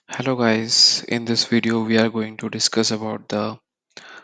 Hello guys, in this video we are going to discuss about the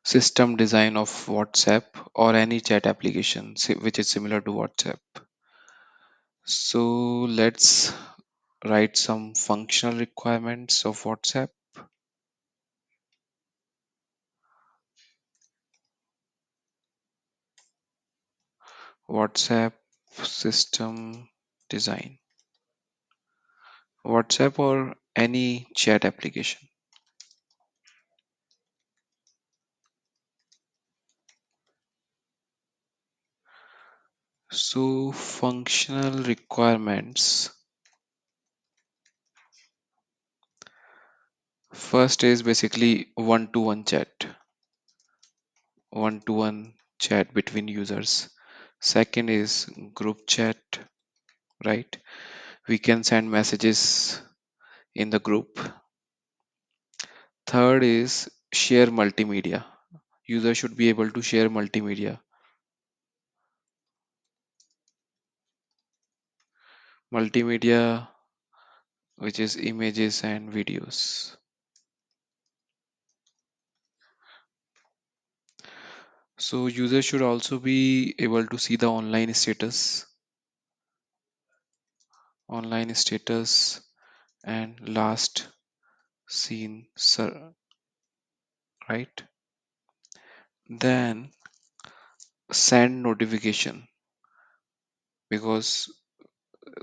system design of WhatsApp or any chat application which is similar to WhatsApp. So let's write some functional requirements of WhatsApp. WhatsApp system design. WhatsApp or any chat application. So functional requirements. First is basically one-to-one chat. One-to-one chat between users. Second is group chat, right? We can send messages in the group. Third is share multimedia. User should be able to share multimedia. Multimedia, which is images and videos. So user should also be able to see the online status and last seen, right? Then send notification, because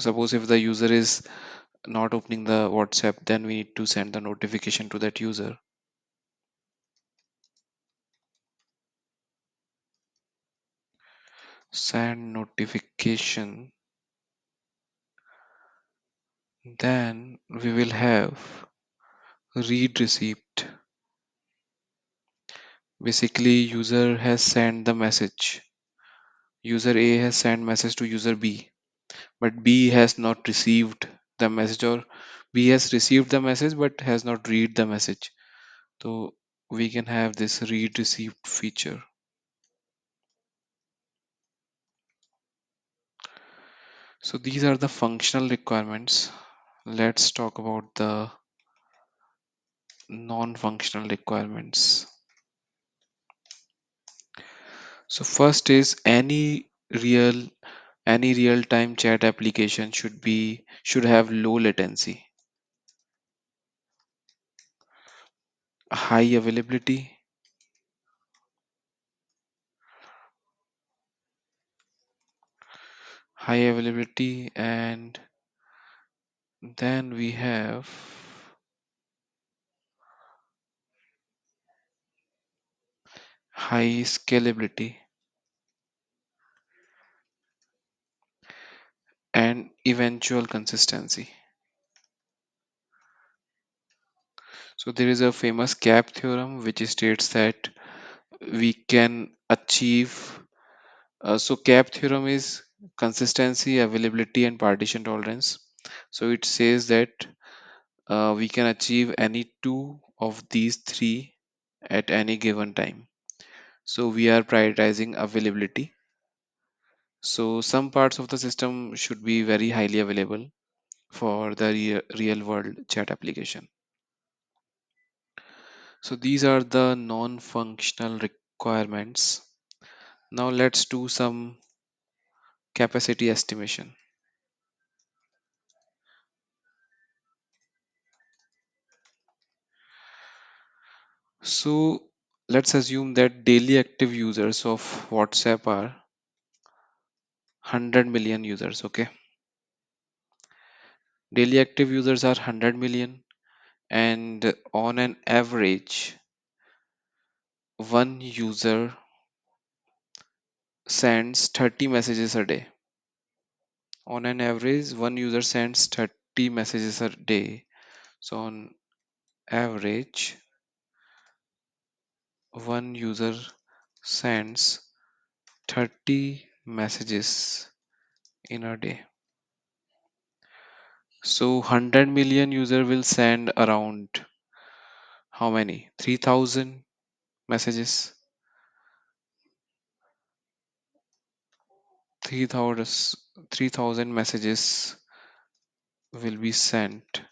suppose if the user is not opening the WhatsApp, then we need to send the notification to that user. Send notification. Then we will have read receipt. Basically, user has sent the message. User A has sent message to user B, but B has not received the message, or B has received the message but has not read the message. So we can have this read receipt feature. So these are the functional requirements. Let's talk about the non-functional requirements. So first is any real-time chat application should have low latency, high availability, and then we have high scalability and eventual consistency. So there is a famous gap theorem which states that we can achieve. So CAP theorem is consistency, availability, and partition tolerance. So it says that we can achieve any two of these three at any given time. So we are prioritizing availability. So some parts of the system should be very highly available for the real world chat application. So these are the non-functional requirements. Now let's do some capacity estimation. So let's assume that daily active users of WhatsApp are 100 million users. Okay, daily active users are 100 million, and on an average, one user sends 30 messages a day. On an average, one user sends 30 messages a day. So, on average, one user sends 30 messages in a day. So 100 million user will send around how many? 3000 messages. 3000 3000 messages will be sent.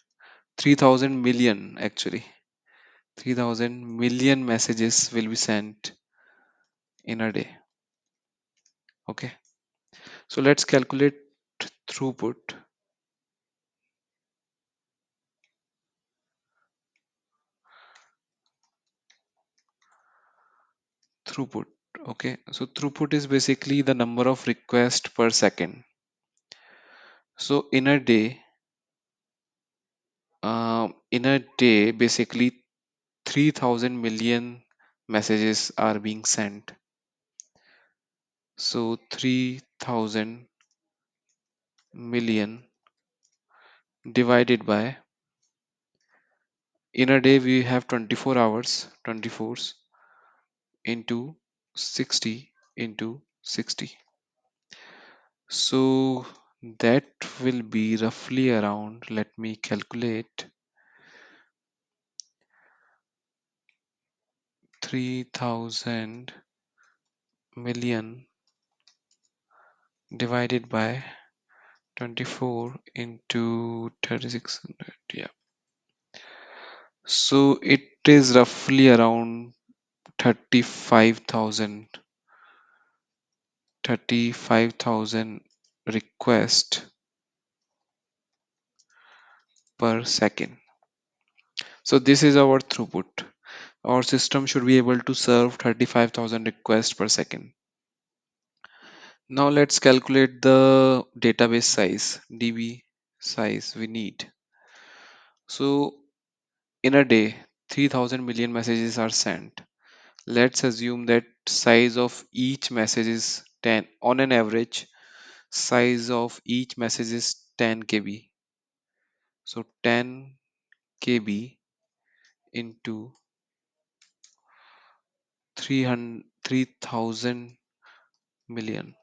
3000 million actually. 3000 million messages will be sent in a day. Okay. So let's calculate throughput. Throughput. Okay. So throughput is basically the number of requests per second. So in a day, basically 3000 million messages are being sent. So 3000 million divided by, in a day we have 24 hours, 24s into 60 into 60. So that will be roughly around, let me calculate, 3000 million divided by 24 into 3600. Yeah. So it is roughly around 35,000 35,000 requests per second. So this is our throughput. Our system should be able to serve 35,000 requests per second. Now let's calculate the database size, DB size we need. So in a day, 3000 million messages are sent. Let's assume that size of each message is 10. On an average, size of each message is 10 KB. So 10 KB into 3,000 million.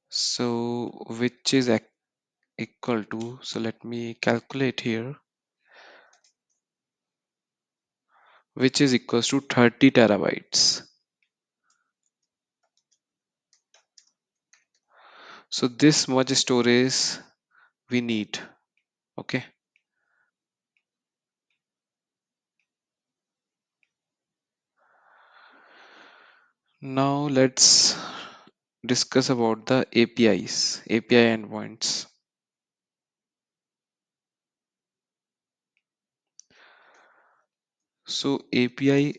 So which is equal to, so let me calculate here, which is equals to 30 terabytes. So this much storage we need. Okay. Now let's discuss about the APIs, API endpoints. So API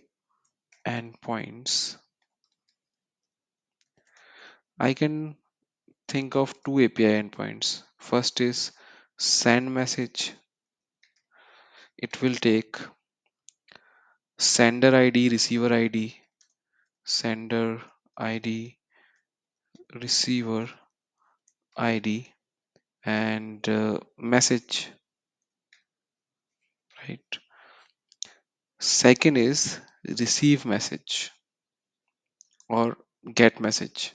endpoints, I can think of two API endpoints. First is send message. It will take sender ID, receiver ID, sender ID, receiver ID, and message, right? Second is receive message or get message.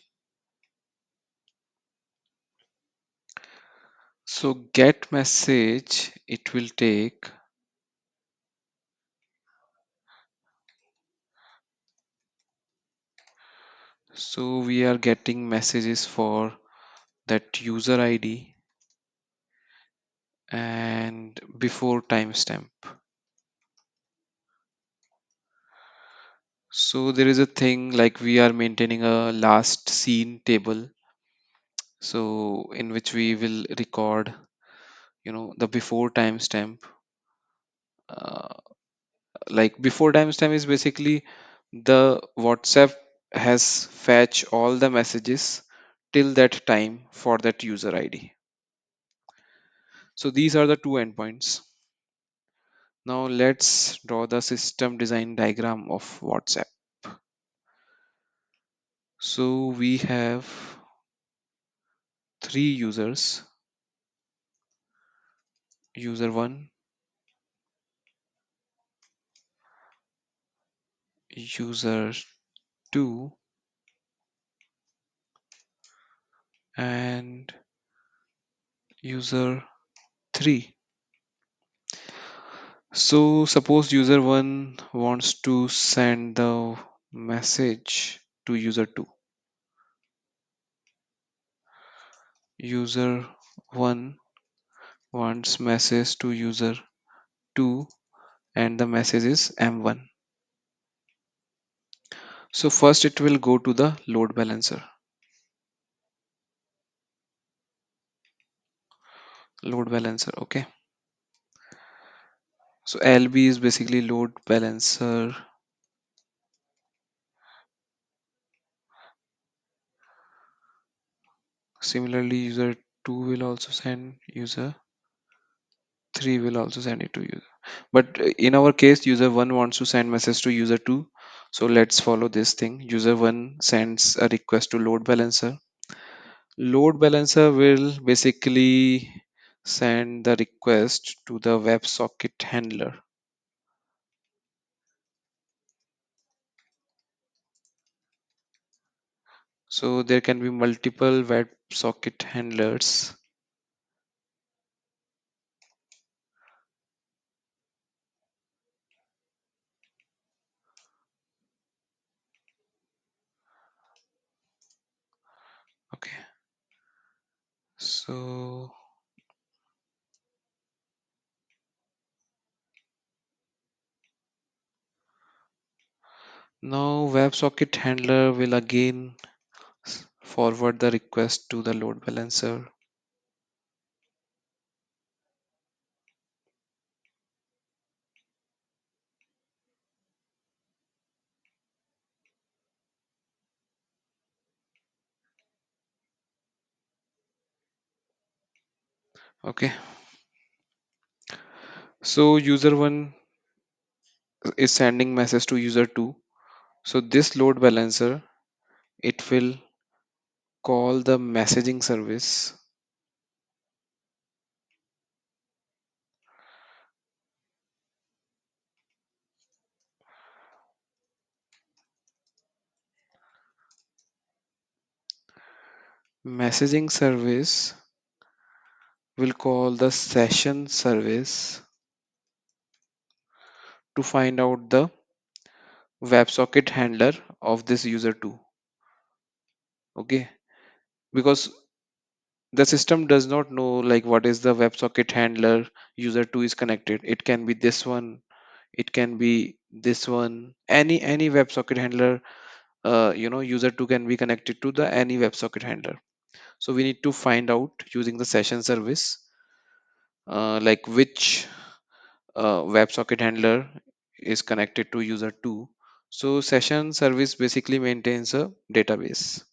So get message, it will take, so we are getting messages for that user ID and before timestamp. So there is a thing like we are maintaining a last seen table, so in which we will record, the before timestamp. Uh, like before timestamp is basically the WhatsApp has fetch all the messages till that time for that user ID. So these are the two endpoints. Now let's draw the system design diagram of WhatsApp. So we have three users, user 1, user 2, and user 3. So suppose user 1 wants to send the message to user 2. User 1 wants message to user 2 and the message is M1. So first it will go to the load balancer. Load balancer, okay. So LB is basically load balancer. Similarly, user 2 will also send, user 3 will also send it to user. But in our case, user 1 wants to send message to user 2. So let's follow this thing. User 1 sends a request to load balancer. Load balancer will basically send the request to the WebSocket handler. So there can be multiple WebSocket handlers. Okay. So now WebSocket handler will again forward the request to the load balancer. Okay. So user 1 is sending message to user 2. So this load balancer, it will call the messaging service. Messaging service will call the session service to find out the WebSocket handler of this user 2. Okay, because the system does not know like what is the WebSocket handler user 2 is connected. It can be this one, it can be this one, any WebSocket handler. User 2 can be connected to the any WebSocket handler. So we need to find out using the session service, like which WebSocket handler is connected to user 2. So session service basically maintains a database,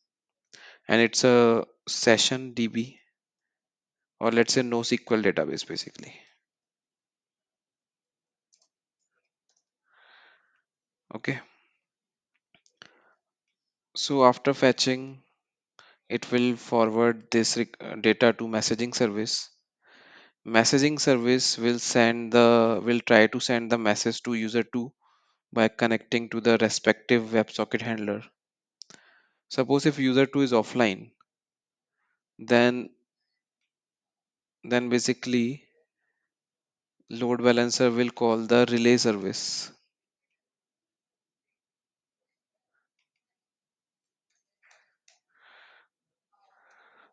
and it's a session DB, or let's say NoSQL database basically. Okay. So after fetching, it will forward this data to messaging service. Messaging service will try to send the message to user 2 by connecting to the respective WebSocket handler. Suppose if user 2 is offline, then basically load balancer will call the relay service.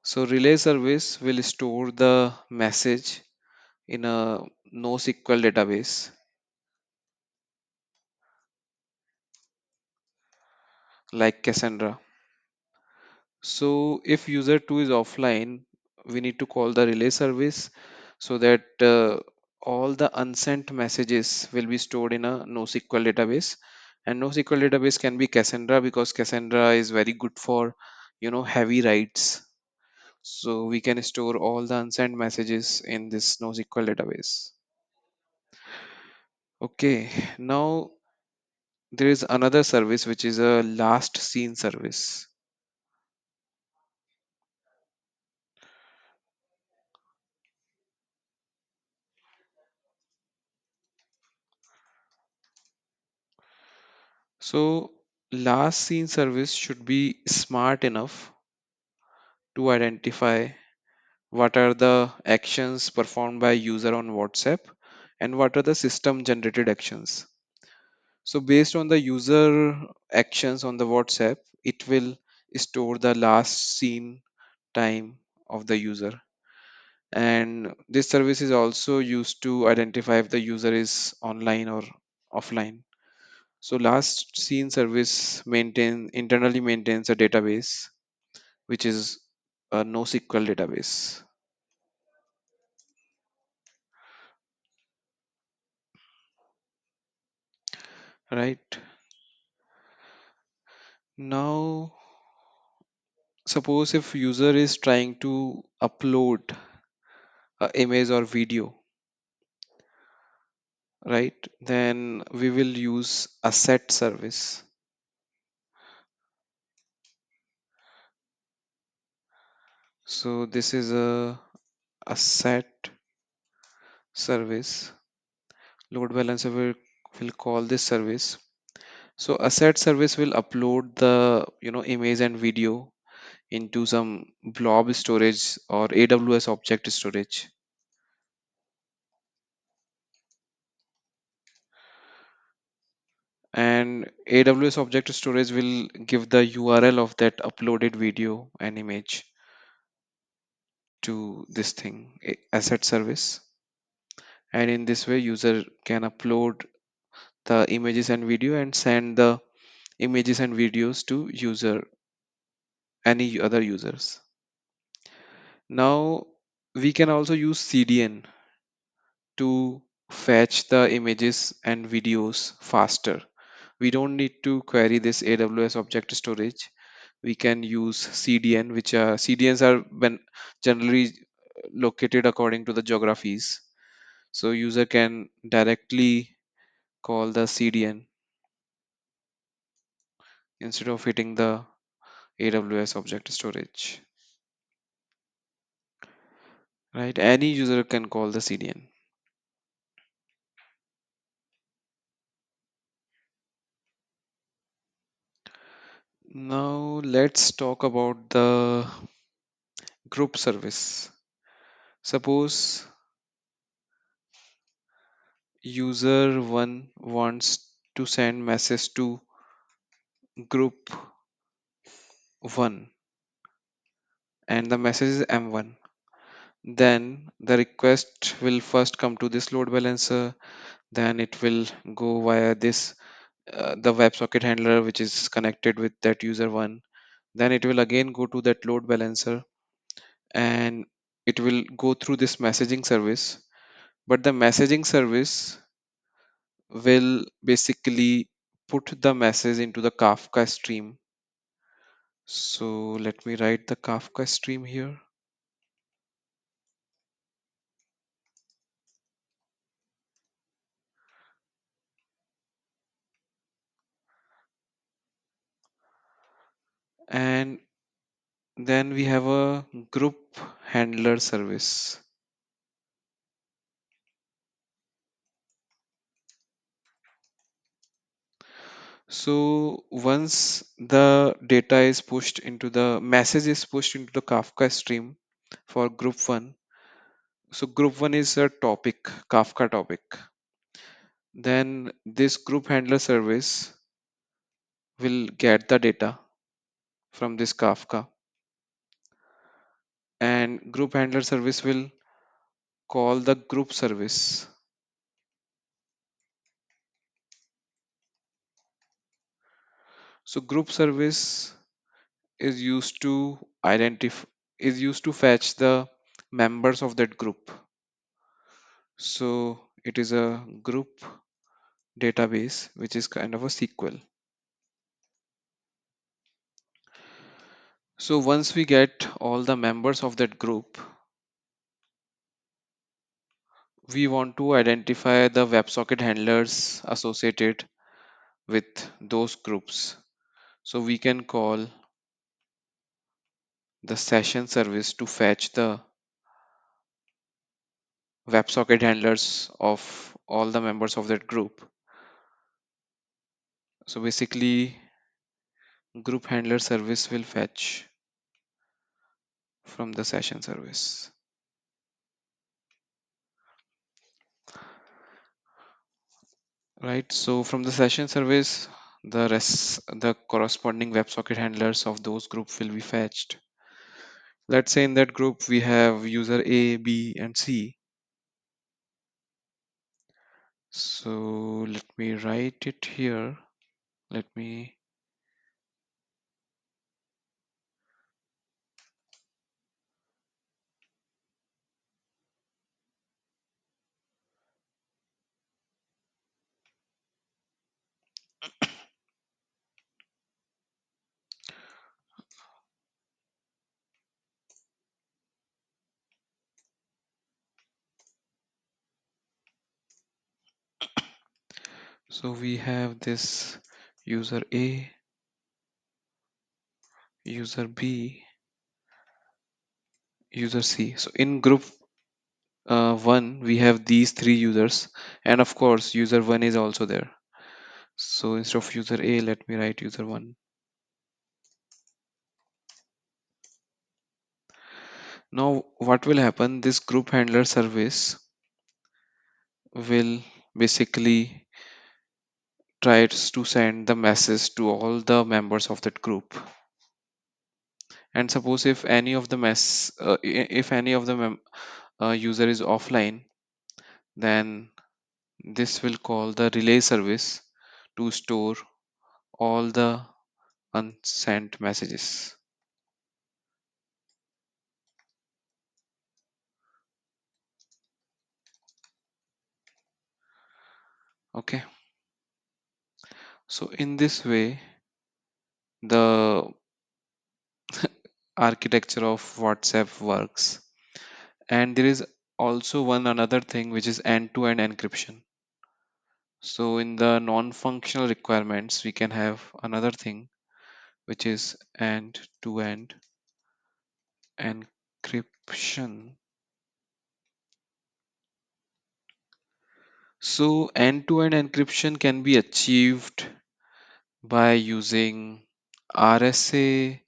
So relay service will store the message in a NoSQL database like Cassandra. So if user 2 is offline, we need to call the relay service so that all the unsent messages will be stored in a NoSQL database. And NoSQL database can be Cassandra because Cassandra is very good for heavy writes. So we can store all the unsent messages in this NoSQL database. Okay, now there is another service which is a last seen service. So last seen service should be smart enough to identify what are the actions performed by user on WhatsApp and what are the system generated actions. So based on the user actions on the WhatsApp, it will store the last seen time of the user. And this service is also used to identify if the user is online or offline. So last seen service internally maintains a database which is a NoSQL database, right? Now, suppose if user is trying to upload a image or video, right? Then we will use a set service. So this is a set service. Load balancer will call this service. So a set service will upload the image and video into some blob storage or AWS object storage. And AWS object storage will give the URL of that uploaded video and image to this thing, asset service. And in this way, user can upload the images and video and send the images and videos to any other users. Now we can also use CDN to fetch the images and videos faster. We don't need to query this AWS object storage. We can use CDN, which are CDNs are generally located according to the geographies. So user can directly call the CDN instead of hitting the AWS object storage. Right? Any user can call the CDN. Now let's talk about the group service. Suppose user 1 wants to send message to group 1 and the message is M1. Then the request will first come to this load balancer, then it will go via this the WebSocket handler which is connected with that user 1. Then it will again go to that load balancer and it will go through this messaging service. But the messaging service will basically put the message into the Kafka stream. So let me write the Kafka stream here. And then we have a group handler service. So once the data is pushed into the message is pushed into the Kafka stream for group 1. So group 1 is a topic, Kafka topic. Then this group handler service will get the data from this Kafka, and group handler service will call the group service. So group service is used to identify is used to fetch the members of that group. So it is a group database which is kind of a SQL. So once we get all the members of that group, we want to identify the WebSocket handlers associated with those groups. So we can call the session service to fetch the WebSocket handlers of all the members of that group. So basically, group handler service will fetch from the session service. Right. So from the session service, the corresponding WebSocket handlers of those group will be fetched. Let's say in that group we have user A, B, and C. So let me write it here. Let me so we have this user A, user B, user C. So in group one, we have these three users, and of course, user one is also there. So instead of user A, let me write user one. Now, what will happen? This group handler service will basically tries to send the message to all the members of that group. And suppose if any of the if any of the user is offline, then this will call the relay service to store all the unsent messages. Okay. So in this way, the architecture of WhatsApp works. And there is also one another thing which is end-to-end encryption. So in the non-functional requirements, we can have another thing which is end-to-end encryption. So end-to-end encryption can be achieved by using RSA.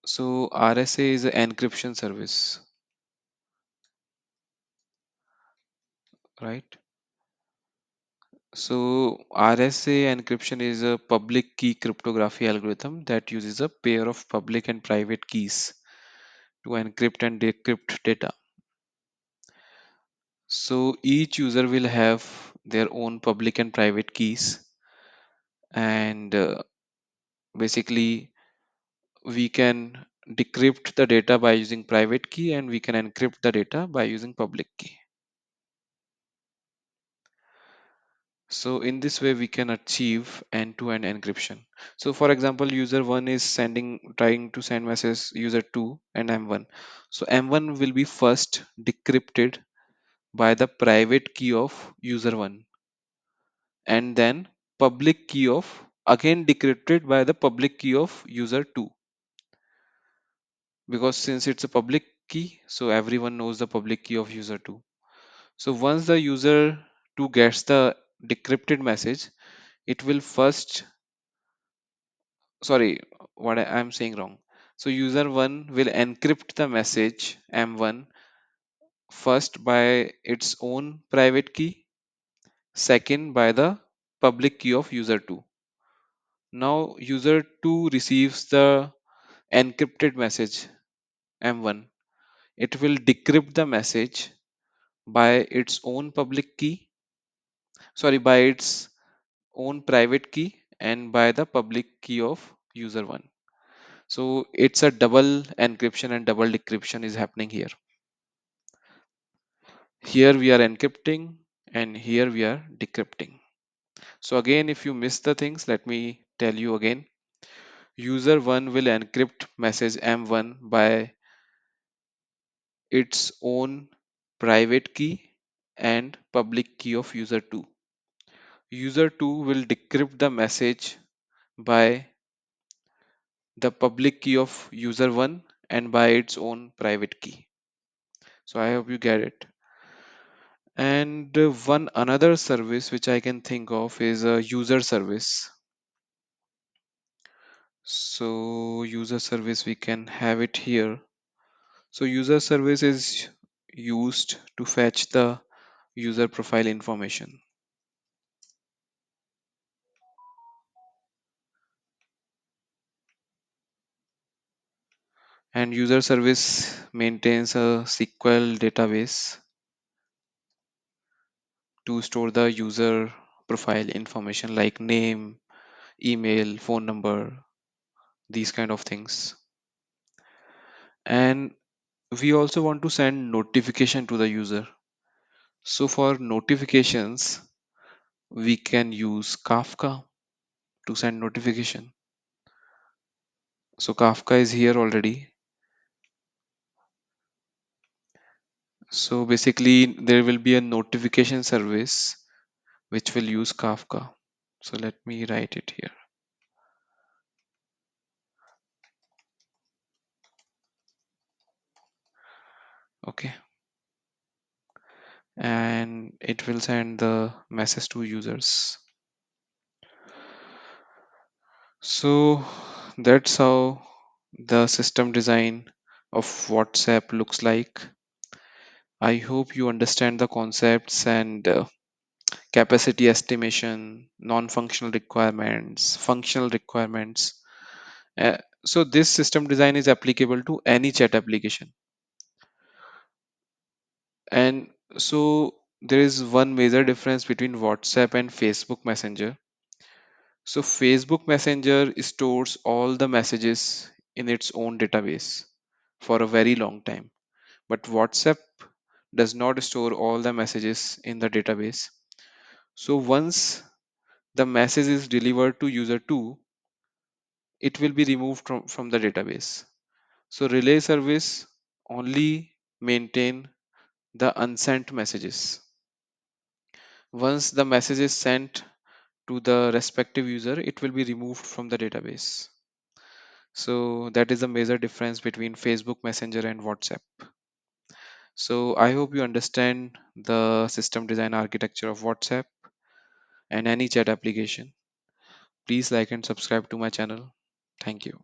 So RSA is an encryption service, right? So RSA encryption is a public key cryptography algorithm that uses a pair of public and private keys to encrypt and decrypt data. So each user will have their own public and private keys, and basically we can decrypt the data by using private key, and we can encrypt the data by using public key. So in this way we can achieve end-to-end encryption. So for example, user 1 is trying to send message user 2 and M1. So M1 will be first decrypted by the private key of user 1, and then public key of again decrypted by the public key of user 2, because since it's a public key, so everyone knows the public key of user 2. So once the user 2 gets the decrypted message, it will first, sorry, I'm saying wrong. So user 1 will encrypt the message M1 first by its own private key, second by the public key of user 2. Now user 2 receives the encrypted message M1. It will decrypt the message by its own public key, sorry, by its own private key and by the public key of user 1. So it's a double encryption and double decryption is happening here. Here we are encrypting and here we are decrypting. So again, if you miss the things, let me tell you again. User 1 will encrypt message M1 by its own private key and public key of user 2. User 2 will decrypt the message by the public key of user 1 and by its own private key. So I hope you get it. And one another service which I can think of is a user service. So user service, we can have it here. So user service is used to fetch the user profile information. And user service maintains a SQL database to store the user profile information like name, email, phone number, these kind of things. And we also want to send notification to the user. So for notifications, we can use Kafka to send notification. So Kafka is here already. So basically there will be a notification service which will use Kafka. So let me write it here. Okay. And it will send the message to users. So that's how the system design of WhatsApp looks like. I hope you understand the concepts and capacity estimation, non-functional requirements, functional requirements. So this system design is applicable to any chat application. And so there is one major difference between WhatsApp and Facebook Messenger. So Facebook Messenger stores all the messages in its own database for a very long time. But WhatsApp does not store all the messages in the database. So once the message is delivered to user 2, it will be removed from the database. So relay service only maintain the unsent messages. Once the message is sent to the respective user, it will be removed from the database. So that is the major difference between Facebook Messenger and WhatsApp. So I hope you understand the system design architecture of WhatsApp and any chat application. Please like and subscribe to my channel. Thank you.